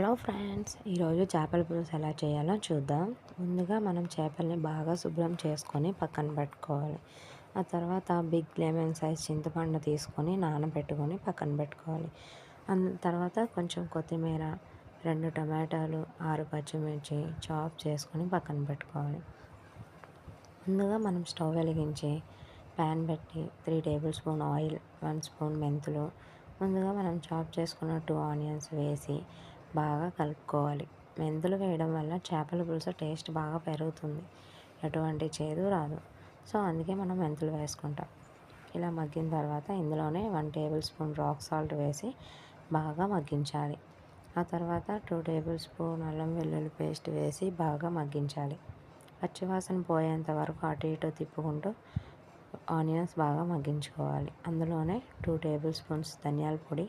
Hello friends, ఈరోజు చేపల పులుసు ఎలా చేయాలో చూద్దాం. ముందుగా మనం చేపల్ని బాగా శుభ్రం చేసుకొని పక్కన పెట్టుకోవాలి. ఆ తర్వాత బిగ్ లెమన్ సైజ్ చింతపండు తీసుకొని నానబెట్టుకొని పక్కన పెట్టుకోవాలి. తర్వాత కొంచెం కొత్తిమీర, 2 టమాటాలు, 6 పచ్చిమిర్చి చాప్ చేసుకొని పక్కన పెట్టుకోవాలి. ముందుగా మనం స్టవ్ వెలిగించి ప్యాన్ పెట్టి 3 టేబుల్ స్పూన్ ఆయిల్, 1 స్పూన్ మెంతులు, ముందుగా మనం చాప్ చేసుకున్న 2 ఆనియన్స్ వేసి బాగా కలుపుకోవాలి. మెంతులు వేయడం వల్ల చేపల పులుసు టేస్ట్ బాగా పెరుగుతుంది, ఎటువంటి చేదు రాదు. సో అందుకే మనం మెంతులు వేసుకుంటాం. ఇలా మగ్గిన తర్వాత ఇందులోనే 1 టేబుల్ స్పూన్ రాక్ సాల్ట్ వేసి బాగా మగ్గించాలి. ఆ తర్వాత 2 టేబుల్ స్పూన్ అల్లం వెల్లుల్లి పేస్ట్ వేసి బాగా మగ్గించాలి. పచ్చివాసన పోయేంత వరకు అటు ఇటు తిప్పుకుంటూ ఆనియన్స్ బాగా మగ్గించుకోవాలి. అందులోనే 2 టేబుల్ స్పూన్స్ ధనియాల పొడి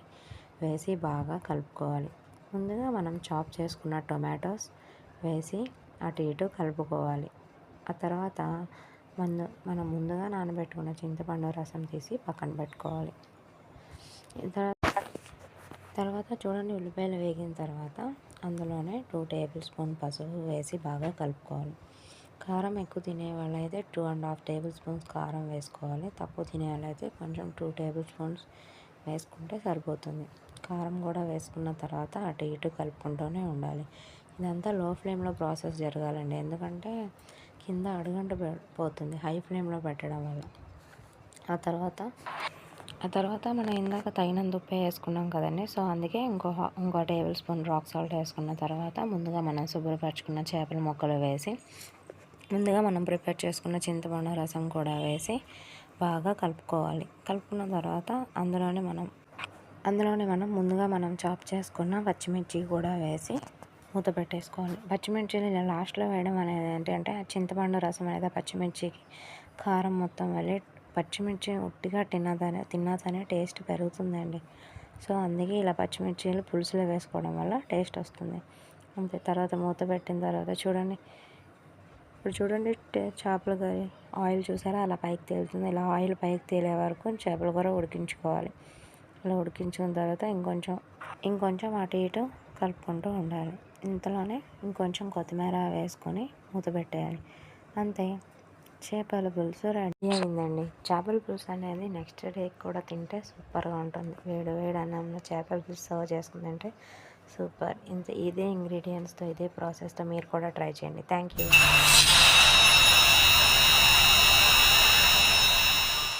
వేసి బాగా కలుపుకోవాలి. ముందుగా మనం చాప్ చేసుకున్న టొమాటోస్ వేసి అటు ఇటు కలుపుకోవాలి. ఆ తర్వాత మనం ముందుగా నానబెట్టుకున్న చింతపండు రసం తీసి పక్కన పెట్టుకోవాలి. తర్వాత చూడండి, ఉల్లిపాయలు వేగిన తర్వాత అందులోనే 2 టేబుల్ స్పూన్ పసుపు వేసి బాగా కలుపుకోవాలి. కారం ఎక్కువ తినే వాళ్ళైతే 2.5 టేబుల్ స్పూన్స్ కారం వేసుకోవాలి. తక్కువ తినే వాళ్ళైతే కొంచెం 2 టేబుల్ స్పూన్స్ వేసుకుంటే సరిపోతుంది. కారం కూడా వేసుకున్న తర్వాత అటు ఇటు కలుపుకుంటూనే ఉండాలి. ఇదంతా లో ఫ్లేమ్లో ప్రాసెస్ జరగాలండి, ఎందుకంటే కింద అడుగంట పోతుంది హై ఫ్లేమ్లో పెట్టడం వల్ల. ఆ తర్వాత మనం ఇందాక తగినంత ఉప్పు వేసుకున్నాం కదండి. సో అందుకే ఇంకో టేబుల్ స్పూన్ రాక్ సాల్ట్ వేసుకున్న తర్వాత ముందుగా మనం శుభ్రపరచుకున్న చేపల ముక్కలు వేసి, ముందుగా మనం ప్రిపేర్ చేసుకున్న చింతపండు రసం కూడా వేసి బాగా కలుపుకోవాలి. కలుపుకున్న తర్వాత అందులోనే మనం ముందుగా చాప్ చేసుకున్న పచ్చిమిర్చి కూడా వేసి మూత పెట్టేసుకోవాలి. పచ్చిమిర్చిని ఇలా లాస్ట్లో వేయడం అనేది ఏంటంటే ఆ చింతపండు రసం అనేది పచ్చిమిర్చికి కారం మొత్తం వెళ్ళి పచ్చిమిర్చి ఉట్టిగా తిన్నదనే టేస్ట్ పెరుగుతుందండి. సో అందుకే ఇలా పచ్చిమిర్చిలు పులుసులో వేసుకోవడం వల్ల టేస్ట్ వస్తుంది. అంతే. తర్వాత మూత పెట్టిన తర్వాత ఇప్పుడు చూడండి, చేపల కర్రీ ఆయిల్ చూసారా అలా పైకి తేలుతుంది. ఇలా ఆయిల్ పైకి తేలే వరకు చేపల కూర ఉడికించుకోవాలి. ఇలా ఉడికించుకున్న తర్వాత ఇంకొంచెం అటు ఇటు కలుపుకుంటూ ఉండాలి. ఇంతలోనే ఇంకొంచెం కొత్తిమీర వేసుకొని మూత పెట్టేయాలి. అంతే, చేపల పులుసు రెడీ అయిందండి. చేపల పులుసు అనేది నెక్స్ట్ డే కూడా తింటే సూపర్గా ఉంటుంది. వేడి వేడి అన్నంలో చేపల పులుసు సర్వ్ చేసుకుని తింటే సూపర్. ఇదే ఇంగ్రీడియంట్స్తో ఇదే ప్రాసెస్తో మీరు కూడా ట్రై చేయండి. Thank you.